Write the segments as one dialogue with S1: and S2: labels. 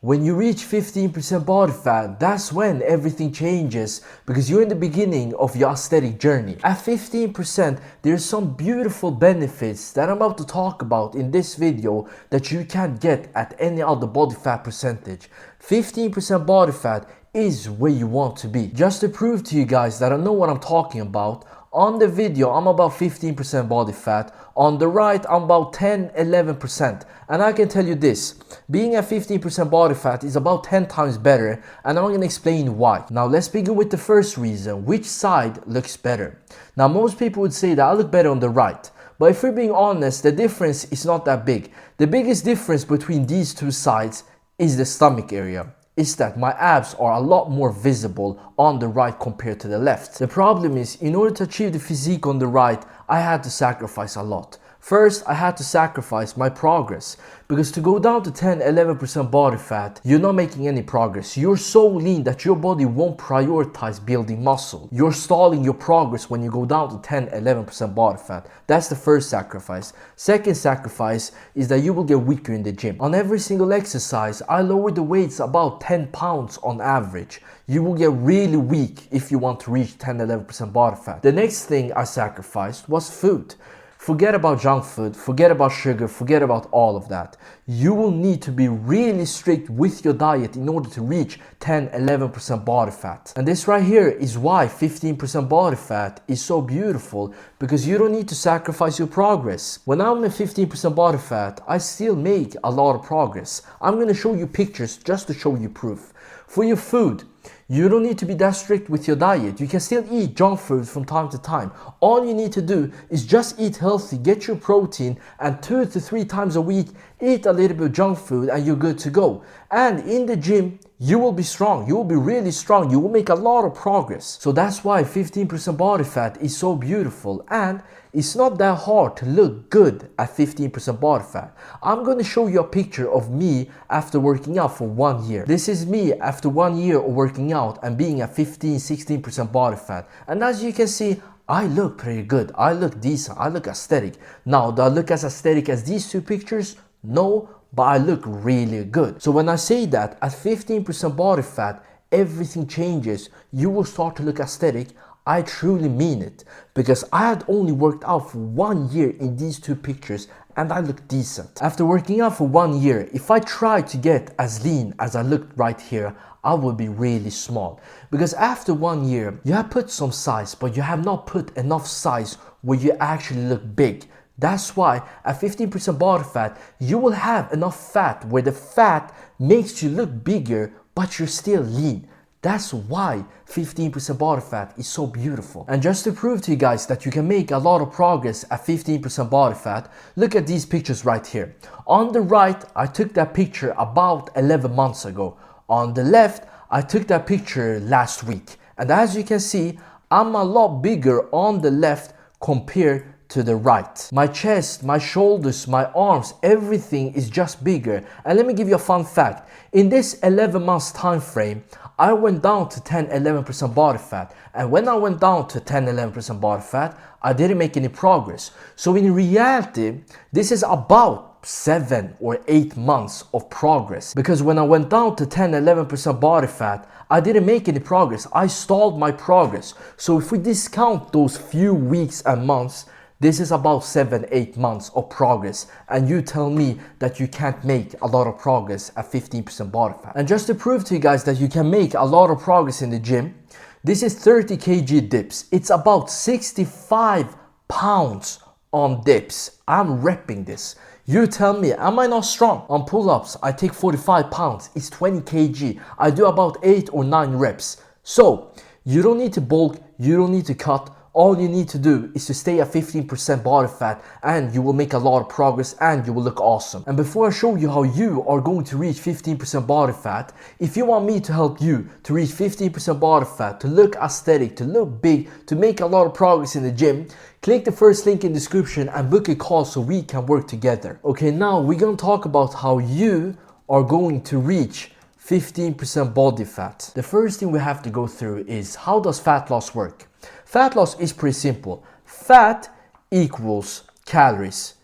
S1: When you reach 15% body fat, that's when everything changes because you're in the beginning of your aesthetic journey. At 15%, there's some beautiful benefits that I'm about to talk about in this video that you can't get at any other body fat percentage. 15% body fat is where you want to be. Just to prove to you guys that I know what I'm talking about, on the video I'm about 15% body fat, on the right I'm about 10-11%, and I can tell you this, being at 15% body fat is about 10 times better, and I'm going to explain why. Now let's begin with the first reason, which side looks better. Now most people would say that I look better on the right, but if we're being honest, the difference is not that big. The biggest difference between these two sides is the stomach area. Is that my abs are a lot more visible on the right compared to the left. The problem is, in order to achieve the physique on the right, I had to sacrifice a lot. First, I had to sacrifice my progress, because to go down to 10-11% body fat, you're not making any progress. You're so lean that your body won't prioritize building muscle. You're stalling your progress when you go down to 10-11% body fat. That's the first sacrifice. Second sacrifice is that you will get weaker in the gym. On every single exercise, I lower the weights about 10 pounds on average. You will get really weak if you want to reach 10-11% body fat. The next thing I sacrificed was food. Forget about junk food, forget about sugar, forget about all of that. You will need to be really strict with your diet in order to reach 10-11% body fat. And this right here is why 15% body fat is so beautiful, because you don't need to sacrifice your progress. When I'm at 15% body fat, I still make a lot of progress. I'm going to show you pictures just to show you proof. For your food, you don't need to be that strict with your diet. You can still eat junk food from time to time. All you need to do is just eat healthy, get your protein, and 2 to 3 times a week, eat a little bit of junk food and you're good to go. And in the gym, you will be strong. You will be really strong. You will make a lot of progress. So that's why 15% body fat is so beautiful, and it's not that hard to look good at 15% body fat. I'm going to show you a picture of me after working out for 1 year. This is me after 1 year of working out and being at 15-16% body fat. And as you can see, I look pretty good. I look decent. I look aesthetic. Now, do I look as aesthetic as these two pictures? No, but I look really good. So when I say that at 15% body fat, everything changes, you will start to look aesthetic, I truly mean it, because I had only worked out for 1 year in these two pictures and I look decent. After working out for 1 year, if I tried to get as lean as I looked right here, I would be really small. Because after 1 year, you have put some size, but you have not put enough size where you actually look big. That's why at 15% body fat, you will have enough fat where the fat makes you look bigger, but you're still lean. That's why 15% body fat is so beautiful. And just to prove to you guys that you can make a lot of progress at 15% body fat, look at these pictures right here. On the right, I took that picture about 11 months ago. On the left, I took that picture last week. And as you can see, I'm a lot bigger on the left compared to the right. My chest, my shoulders, my arms, everything is just bigger. And let me give you a fun fact. In this 11 months time frame, I went down to 10-11% body fat. And when I went down to 10-11% body fat, I didn't make any progress. So in reality, this is about 7 or 8 months of progress, because when I went down to 10-11% body fat, I didn't make any progress. I stalled my progress. So if we discount those few weeks and months, this is about 7-8 months of progress, and you tell me that you can't make a lot of progress at 15% body fat. And just to prove to you guys that you can make a lot of progress in the gym, this is 30 kg dips. It's about 65 pounds on dips. I'm repping this. You tell me, am I not strong? On pull-ups, I take 45 pounds. It's 20 kg. I do about 8 or 9 reps. So, you don't need to bulk, you don't need to cut. All you need to do is to stay at 15% body fat, and you will make a lot of progress and you will look awesome. And before I show you how you are going to reach 15% body fat, if you want me to help you to reach 15% body fat, to look aesthetic, to look big, to make a lot of progress in the gym, click the first link in the description and book a call so we can work together. Okay, now we're going to talk about how you are going to reach 15% body fat. The first thing we have to go through is, how does fat loss work? Fat loss is pretty simple. Fat equals calories,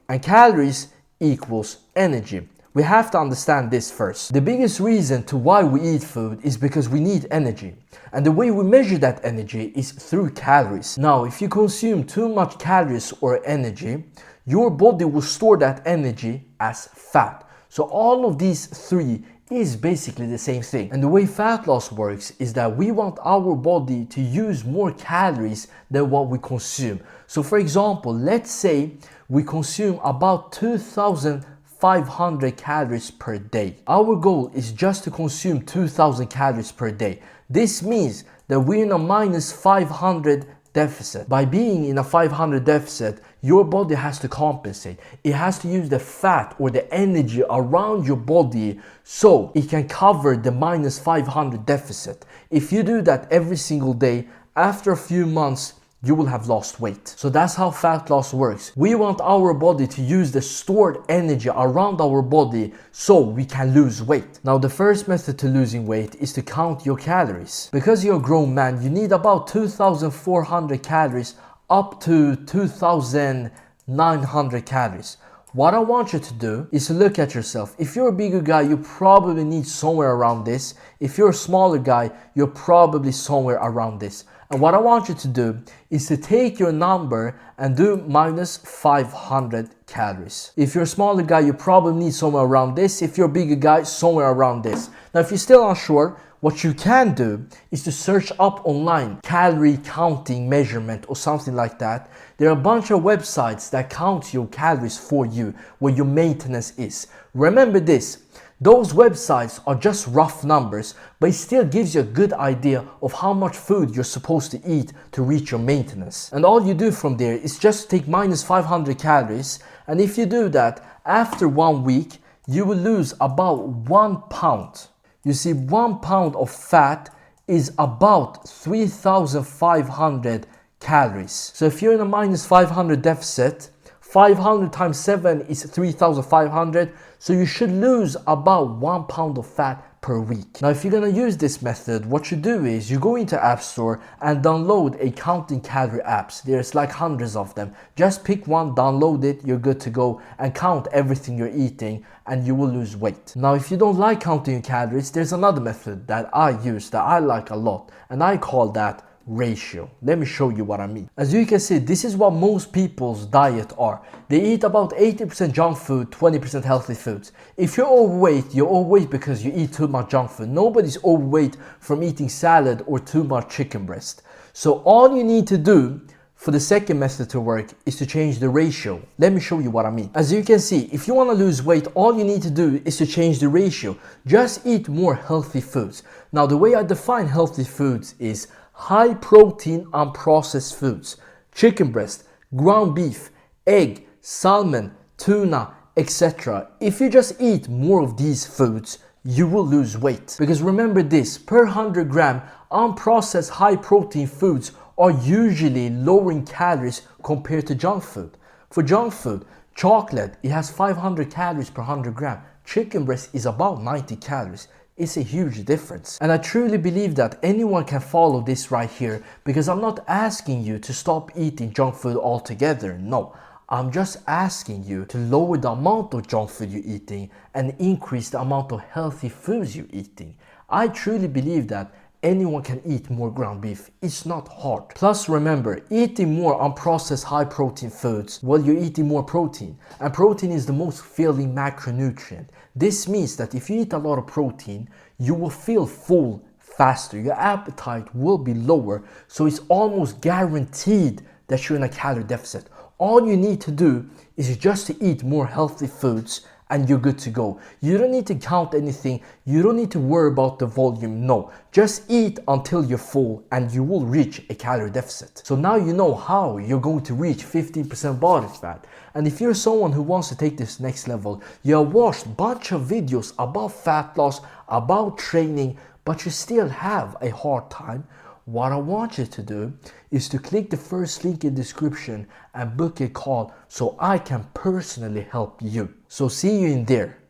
S1: and calories equals energy. We have to understand this first. The biggest reason to why we eat food is because we need energy. And the way we measure that energy is through calories. Now, if you consume too much calories or energy, your body will store that energy as fat. So all of these three is basically the same thing. And the way fat loss works is that we want our body to use more calories than what we consume. So for example, let's say we consume about 2,500 calories per day. Our goal is just to consume 2,000 calories per day. This means that we're in a minus 500 deficit. By being in a 500 deficit, your body has to compensate. It has to use the fat or the energy around your body so it can cover the minus 500 deficit. If you do that every single day, after a few months, you will have lost weight. So that's how fat loss works. We want our body to use the stored energy around our body so we can lose weight. Now, the first method to losing weight is to count your calories. Because you're a grown man, you need about 2,400 calories up to 2,900 calories. What I want you to do is to look at yourself. If you're a bigger guy, you probably need somewhere around this. If you're a smaller guy, you're probably somewhere around this. And what I want you to do is to take your number and do minus 500 calories. If you're a smaller guy, you probably need somewhere around this. If you're a bigger guy, somewhere around this. Now, if you're still unsure, what you can do is to search up online calorie counting measurement or something like that. There are a bunch of websites that count your calories for you, where your maintenance is. Remember this. Those websites are just rough numbers, but it still gives you a good idea of how much food you're supposed to eat to reach your maintenance. And all you do from there is just take minus 500 calories, and if you do that, after 1 week, you will lose about 1 pound. You see, 1 pound of fat is about 3,500 calories. So if you're in a minus 500 deficit, 500 times 7 is 3,500, so you should lose about 1 pound of fat per week. Now, if you're gonna use this method, what you do is you go into App Store and download a counting calorie apps. There's like hundreds of them. Just pick one, download it, you're good to go, and count everything you're eating, and you will lose weight. Now, if you don't like counting your calories, there's another method that I use that I like a lot, and I call that ratio. Let me show you what I mean. As you can see, this is what most people's diet are. They eat about 80% junk food, 20% healthy foods. If you're overweight because you eat too much junk food. Nobody's overweight from eating salad or too much chicken breast. So all you need to do for the second method to work is to change the ratio. Let me show you what I mean. As you can see, if you want to lose weight, all you need to do is to change the ratio. Just eat more healthy foods. Now, the way I define healthy foods is high protein unprocessed foods, chicken breast, ground beef, egg, salmon, tuna, etc. If you just eat more of these foods, you will lose weight. Because remember this, per 100 gram, unprocessed high protein foods are usually lower in calories compared to junk food. For junk food, chocolate, it has 500 calories per 100 gram. Chicken breast is about 90 calories. It's a huge difference. And I truly believe that anyone can follow this right here, because I'm not asking you to stop eating junk food altogether. No, I'm just asking you to lower the amount of junk food you're eating and increase the amount of healthy foods you're eating. I truly believe that anyone can eat more ground beef. It's not hard. Plus remember, eating more unprocessed high protein foods, well, you're eating more protein. And protein is the most filling macronutrient. This means that if you eat a lot of protein, you will feel full faster. Your appetite will be lower. So it's almost guaranteed that you're in a calorie deficit. All you need to do is just to eat more healthy foods and you're good to go. You don't need to count anything. You don't need to worry about the volume. No, just eat until you're full and you will reach a calorie deficit. So now you know how you're going to reach 15% body fat. And if you're someone who wants to take this next level, you have watched a bunch of videos about fat loss, about training, but you still have a hard time, what I want you to do is to click the first link in the description and book a call so I can personally help you. So see you in there.